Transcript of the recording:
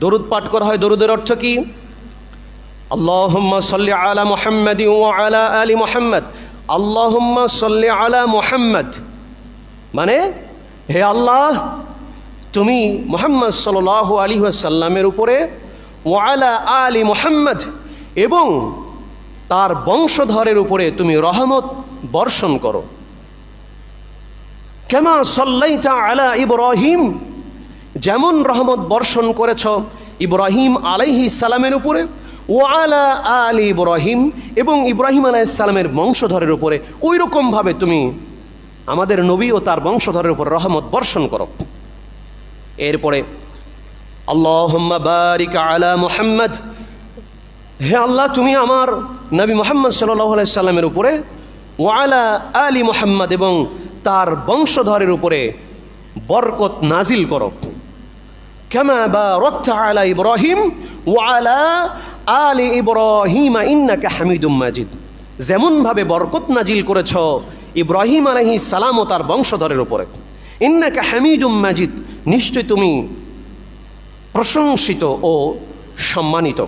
দরুদ পাঠ করা হয়। দরুদের অর্থ কি? আল্লাহুম্মা সাল্লি আলা মুহাম্মাদি ওয়া আলা আলি মুহাম্মাদ। আল্লাহুম্মা সাল্লি আলা মুহাম্মাদ মানে, হে আল্লাহ, তুমি মুহাম্মদ সাল্লাল্লাহু আলাইহি ওয়াসাল্লামের উপরে ওয়া আলা আলি মুহাম্মাদ এবং তার বংশধরের উপরে তুমি রহমত বর্ষণ করো। কামা সাল্লাইতা আলা ইব্রাহিম, যেমন রহমত বর্ষণ করেছ ইব্রাহিম আলাইহিস সালামের উপরে, ওয়া আলা আলি ইব্রাহিম এবং ইব্রাহিম আলাইহিস সালামের বংশধরের উপরে ওই রকম ভাবে তুমি আমাদের নবী ও তার বংশধরের উপর রহমত বর্ষণ করো। এরপরে আল্লাহুম্মা বারিক আলা মুহাম্মদ, হে আল্লাহ, তুমি আমার নবী মুহাম্মদ সাল্লাল্লাহু আলাইহি সাল্লামের উপরে ওয়া আলা আলি মুহাম্মদ এবং তার বংশধরের উপরে বরকত নাজিল করো। কামা বারাকতা আলা ইব্রাহিম ওয়া আলা আলি ইব্রাহিম ইন্নাকা হামিদুম মাজিদ, যেমন ভাবে বরকত নাজিল করেছ ইব্রাহিম আলাইহিস সালাম ও তার বংশধরের উপরে। ইন্নাকা হামিদুম মাজিদ, নিশ্চয় তুমি প্রশংসিত ও সম্মানিত।